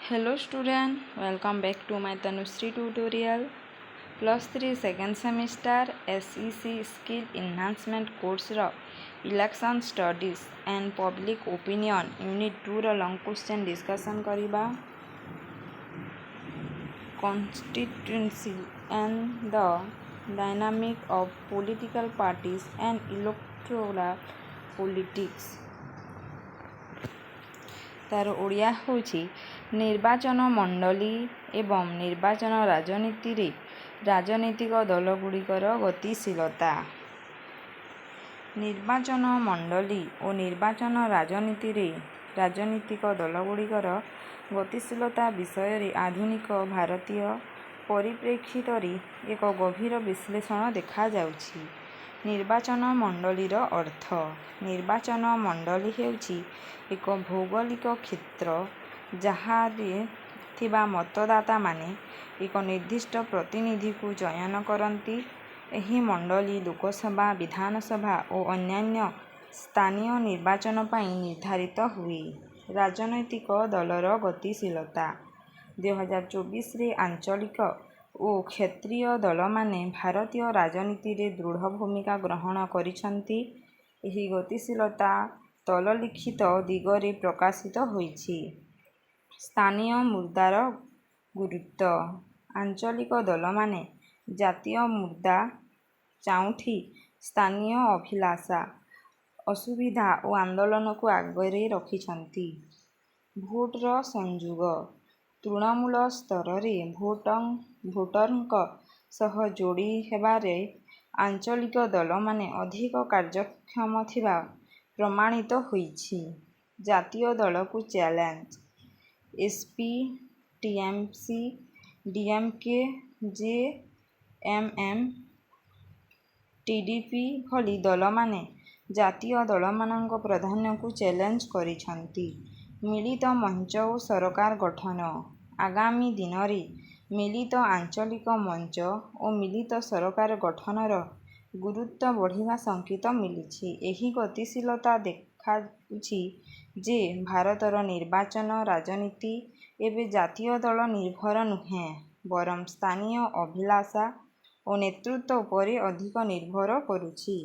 Hello student, welcome back to my Tanushree tutorial. +3 second semester SEC Skill Enhancement course ର Election Studies and Public Opinion Unit 2 ର long question discussion କରିବା. Constituency and the dynamic of political parties and electoral politics. ତାର ଓଡ଼ିଆ ହେଉଛି ନିର୍ବାଚନ ମଣ୍ଡଳୀ ଏବଂ ନିର୍ବାଚନ ରାଜନୀତିରେ ରାଜନୈତିକ ଦଳଗୁଡ଼ିକର ଗତିଶୀଳତା। ନିର୍ବାଚନ ମଣ୍ଡଳୀ ଓ ନିର୍ବାଚନ ରାଜନୀତିରେ ରାଜନୈତିକ ଦଳଗୁଡ଼ିକର ଗତିଶୀଳତା ବିଷୟରେ ଆଧୁନିକ ଭାରତୀୟ ପରିପ୍ରେକ୍ଷିତରେ ଏକ ଗଭୀର ବିଶ୍ଳେଷଣ ଦେଖାଯାଉଛି। ନିର୍ବାଚନ ମଣ୍ଡଳୀର ଅର୍ଥ। ନିର୍ବାଚନ ମଣ୍ଡଳୀ ହେଉଛି ଏକ ଭୌଗୋଳିକ କ୍ଷେତ୍ର ଯାହାରେ ଥିବା ମତଦାତାମାନେ ଏକ ନିର୍ଦ୍ଦିଷ୍ଟ ପ୍ରତିନିଧିକୁ ଚୟନ କରନ୍ତି। ଏହି ମଣ୍ଡଳୀ ଲୋକସଭା, ବିଧାନସଭା ଓ ଅନ୍ୟାନ୍ୟ ସ୍ଥାନୀୟ ନିର୍ବାଚନ ପାଇଁ ନିର୍ଦ୍ଧାରିତ ହୁଏ। ରାଜନୈତିକ ଦଳର ଗତିଶୀଳତା। 2024ରେ ଆଞ୍ଚଳିକ ଓ କ୍ଷେତ୍ରୀୟ ଦଳମାନେ ଭାରତୀୟ ରାଜନୀତିରେ ଦୃଢ଼ ଭୂମିକା ଗ୍ରହଣ କରିଛନ୍ତି। ଏହି ଗତିଶୀଳତା ତଳଲିଖିତ ଦିଗରେ ପ୍ରକାଶିତ ହୋଇଛି। ସ୍ଥାନୀୟ ମୁଦ୍ରାର ଗୁରୁତ୍ୱ। ଆଞ୍ଚଳିକ ଦଳମାନେ ଜାତୀୟ ମୁଦ୍ରା ଚାଉଁଠି ସ୍ଥାନୀୟ ଅଭିଳାଷା, ଅସୁବିଧା ଓ ଆନ୍ଦୋଳନକୁ ଆଗରେ ରଖିଛନ୍ତି। ଭୋଟର ସଂଯୋଗ। ତୃଣମୂଳ ସ୍ତରରେ ଭୋଟରଙ୍କ ସହ ଯୋଡ଼ି ହେବାରେ ଆଞ୍ଚଳିକ ଦଳମାନେ ଅଧିକ କାର୍ଯ୍ୟକ୍ଷମ ଥିବା ପ୍ରମାଣିତ ହୋଇଛି। ଜାତୀୟ ଦଳକୁ challenge. SP, TMC, DMK, JMM, TDP ଭଳି ଦଳମାନେ ଜାତୀୟ ଦଳମାନଙ୍କ ପ୍ରାଧାନ୍ୟକୁ ଚ୍ୟାଲେଞ୍ଜ କରିଛନ୍ତି। ମିଳିତ ମଞ୍ଚ ଓ ସରକାର ଗଠନ। ଆଗାମୀ ଦିନରେ ମିଳିତ ଆଞ୍ଚଳିକ ମଞ୍ଚ ଓ ମିଳିତ ସରକାର ଗଠନର ଗୁରୁତ୍ୱ ବଢ଼ିବା ସଙ୍କେତ ମିଳିଛି। ଏହି ଗତିଶୀଳତା ଦେଖାଉଛି ଯେ ଭାରତର ନିର୍ବାଚନ ରାଜନୀତି ଏବେ ଜାତୀୟ ଦଳ ନିର୍ଭର ନୁହେଁ, ବରଂ ସ୍ଥାନୀୟ ଅଭିଳାଷା ଓ ନେତୃତ୍ୱ ଉପରେ ଅଧିକ ନିର୍ଭର କରୁଛି।